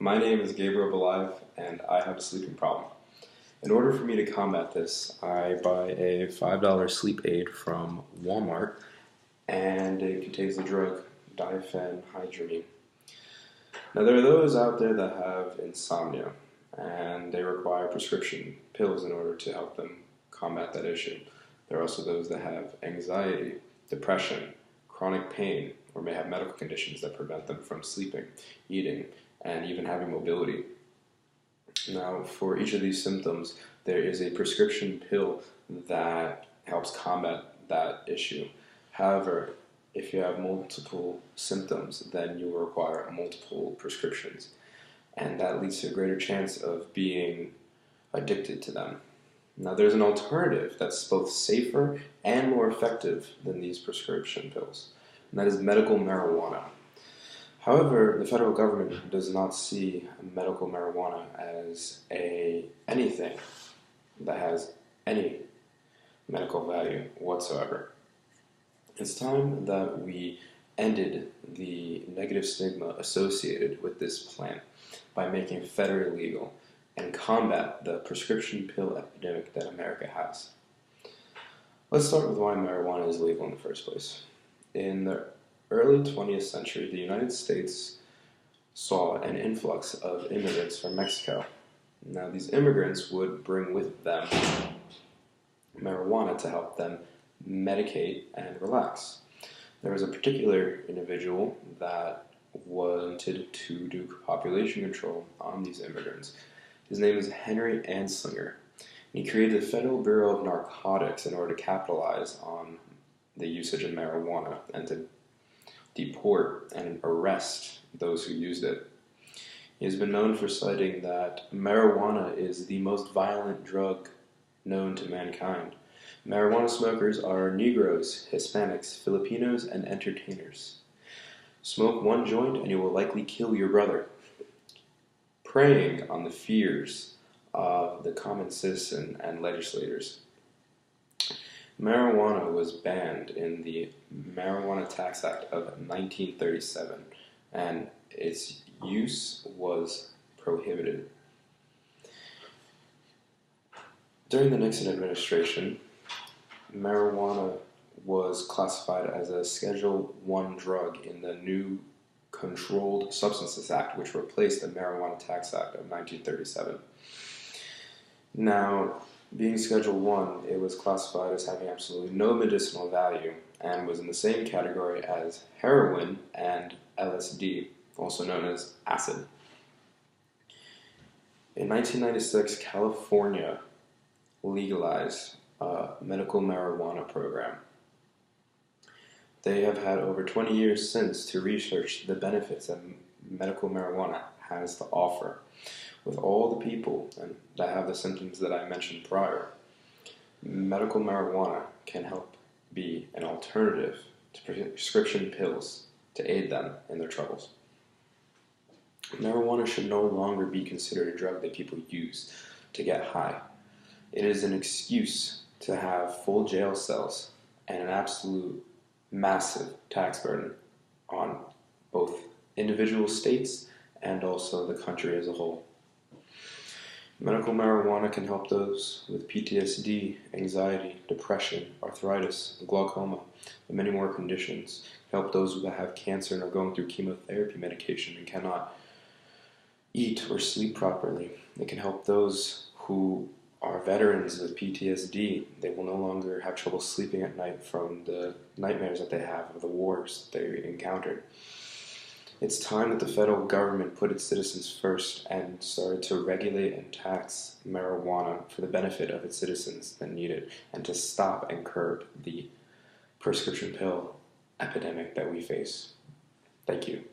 My name is Gabriel Belive, and I have a sleeping problem. In order for me to combat this, I buy a $5 sleep aid from Walmart, and it contains the drug diphenhydramine. Now, there are those out there that have insomnia, and they require prescription pills in order to help them combat that issue. There are also those that have anxiety, depression, chronic pain, or may have medical conditions that prevent them from sleeping, eating, and even having mobility. Now, for each of these symptoms, there is a prescription pill that helps combat that issue. However, if you have multiple symptoms, then you will require multiple prescriptions, and that leads to a greater chance of being addicted to them. Now, there's an alternative that's both safer and more effective than these prescription pills, and that is medical marijuana. However, the federal government does not see medical marijuana as anything that has any medical value whatsoever. It's time that we ended the negative stigma associated with this plant by making it federally legal and combat the prescription pill epidemic that America has. Let's start with why marijuana is legal in the first place. In the early 20th century, the United States saw an influx of immigrants from Mexico. Now, these immigrants would bring with them marijuana to help them medicate and relax. There was a particular individual that wanted to do population control on these immigrants. His name is Henry Anslinger. He created the Federal Bureau of Narcotics in order to capitalize on the usage of marijuana and to deport and arrest those who used it. He has been known for citing that marijuana is the most violent drug known to mankind. Marijuana smokers are Negroes, Hispanics, Filipinos, and entertainers. Smoke one joint and you will likely kill your brother. Preying on the fears of the common citizen and legislators. Marijuana was banned in the Marijuana Tax Act of 1937, and its use was prohibited. During the Nixon administration, marijuana was classified as a Schedule I drug in the new Controlled Substances Act, which replaced the Marijuana Tax Act of 1937. Now, being Schedule I, it was classified as having absolutely no medicinal value and was in the same category as heroin and LSD, also known as acid. In 1996, California legalized a medical marijuana program. They have had over 20 years since to research the benefits that medical marijuana has to offer. With all the people that have the symptoms that I mentioned prior, medical marijuana can help be an alternative to prescription pills to aid them in their troubles. Marijuana should no longer be considered a drug that people use to get high. It is an excuse to have full jail cells and an absolute massive tax burden on both individual states and also the country as a whole. Medical marijuana can help those with PTSD, anxiety, depression, arthritis, glaucoma, and many more conditions. Help those who have cancer and are going through chemotherapy medication and cannot eat or sleep properly. It can help those who are veterans with PTSD. They will no longer have trouble sleeping at night from the nightmares that they have of the wars that they encountered. It's time that the federal government put its citizens first and started to regulate and tax marijuana for the benefit of its citizens that need it, and to stop and curb the prescription pill epidemic that we face. Thank you.